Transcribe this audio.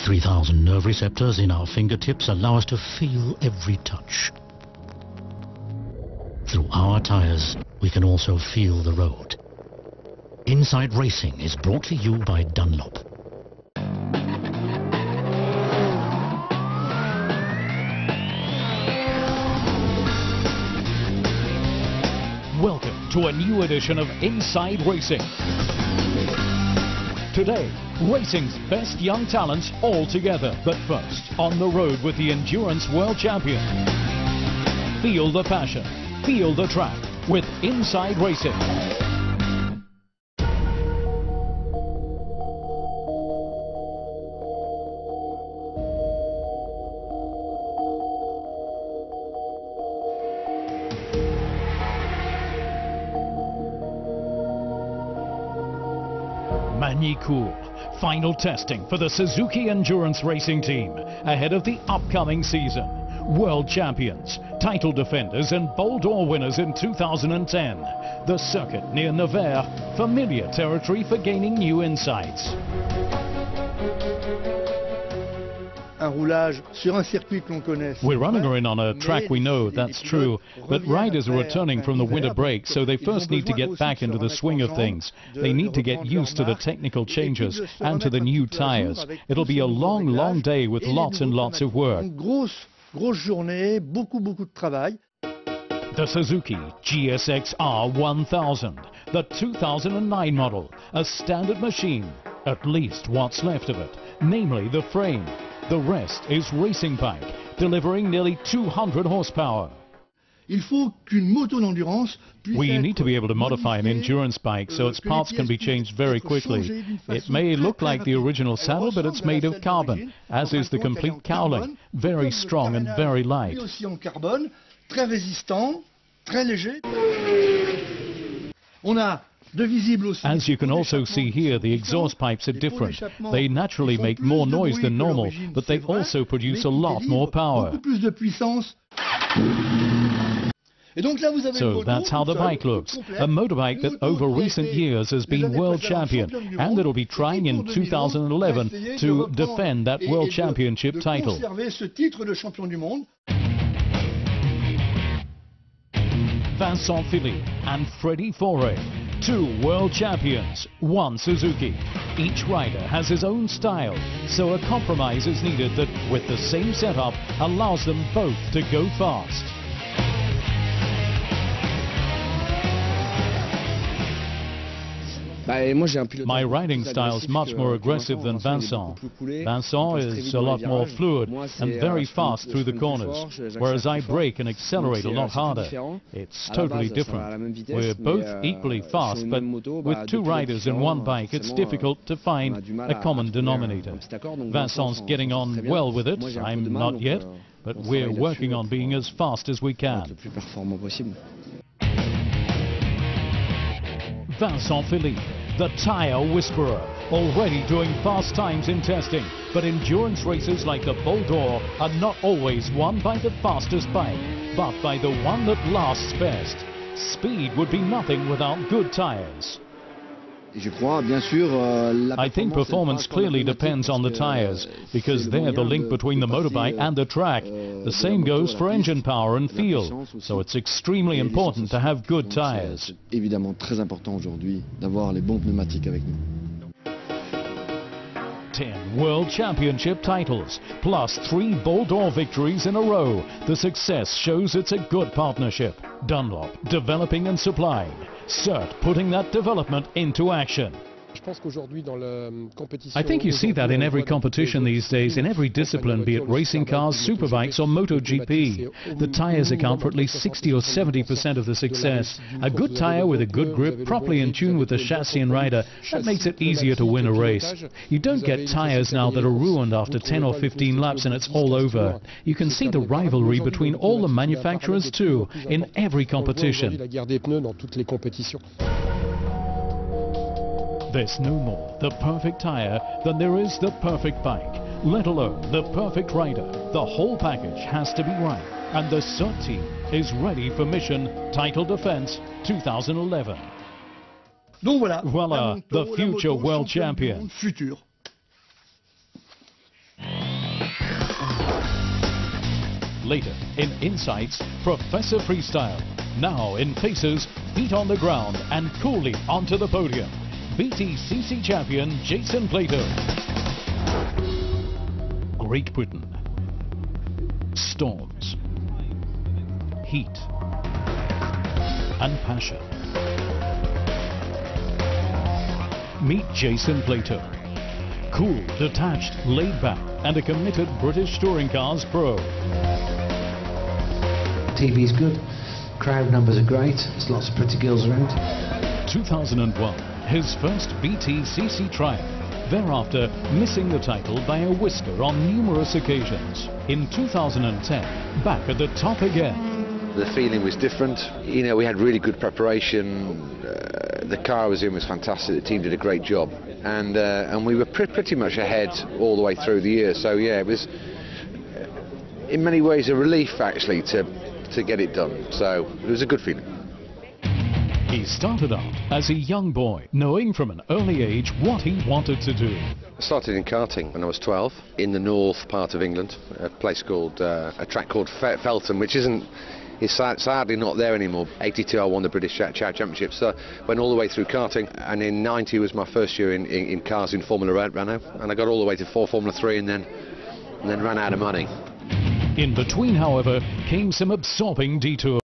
3,000 nerve receptors in our fingertips allow us to feel every touch. Through our tires, we can also feel the road. Inside Racing is brought to you by Dunlop. Welcome to a new edition of Inside Racing. Today, racing's best young talents all together. But first, on the road with the Endurance World Champion. Feel the passion, feel the track with Inside Racing. Magny-Cours, final testing for the Suzuki Endurance Racing Team ahead of the upcoming season. World champions, title defenders and Ball d'Or winners in 2010. The circuit near Nevers, familiar territory for gaining new insights. We're running in on a track we know, that's true, but riders are returning from the winter break, so they first need to get back into the swing of things. They need to get used to the technical changes and to the new tires. It'll be a long, long day with lots and lots of work. The Suzuki GSX-R 1000, the 2009 model, a standard machine. At least what's left of it, namely the frame. The rest is racing bike, delivering nearly 200 horsepower. We need to be able to modify an endurance bike so its parts can be changed very quickly. It may look like the original saddle, but it's made of carbon, as is the complete cowling, very strong and very light. As you can also see here, the exhaust pipes are different. They naturally make more noise than normal, but they also produce a lot more power. So that's how the bike looks. A motorbike that over recent years has been world champion, and that'll be trying in 2011 to defend that world championship title. Vincent Philippe and Freddie Faure, two world champions, one Suzuki. Each rider has his own style, so a compromise is needed that, with the same setup, allows them both to go fast. My riding style is much more aggressive than Vincent. Vincent is a lot more fluid and very fast through the corners, whereas I brake and accelerate a lot harder. It's totally different. We're both equally fast, but with two riders in one bike, it's difficult to find a common denominator. Vincent's getting on well with it, I'm not yet, but we're working on being as fast as we can. Vincent Philippe, the tire whisperer, already doing fast times in testing. But endurance races like the Ball d'Or are not always won by the fastest bike, but by the one that lasts best. Speed would be nothing without good tires. I think performance clearly depends on the tires, because they're the link between the motorbike and the track. The same goes for engine power and feel, so it's extremely important to have good tires. 10 World Championship titles, plus 3 Ball d'Or victories in a row. The success shows it's a good partnership. Dunlop, developing and supplying. CERT, putting that development into action. I think you see that in every competition these days, in every discipline, be it racing cars, superbikes or MotoGP. The tires account for at least 60 or 70% of the success. A good tire with a good grip, properly in tune with the chassis and rider, that makes it easier to win a race. You don't get tires now that are ruined after 10 or 15 laps and it's all over. You can see the rivalry between all the manufacturers too, in every competition. There's no more the perfect tire than there is the perfect bike, let alone the perfect rider. The whole package has to be right, and the CERT team is ready for mission Title Defense 2011. Voila, the future world champion. later in Insight's Professor Freestyle. Now in Paces, feet on the ground and coolly onto the podium, BTCC champion Jason Plato. Great Britain. Storms. Heat. And passion. Meet Jason Plato. Cool, detached, laid back, and a committed British touring cars pro. TV's good, crowd numbers are great, there's lots of pretty girls around. 2001, his first BTCC triumph. Thereafter, missing the title by a whisker on numerous occasions. In 2010, back at the top again. The feeling was different. You know, we had really good preparation. The car I was in was fantastic. The team did a great job, and we were pretty much ahead all the way through the year. So yeah, it was in many ways a relief actually to get it done. So it was a good feeling. He started out as a young boy, knowing from an early age what he wanted to do. I started in karting when I was 12 in the north part of England, a place called a track called Feltham, which is sadly not there anymore. 82 I won the British Championship, so went all the way through karting, and in 90 was my first year in cars in Formula Renault, and I got all the way to Formula 3 and then ran out of money. In between, however, came some absorbing detours.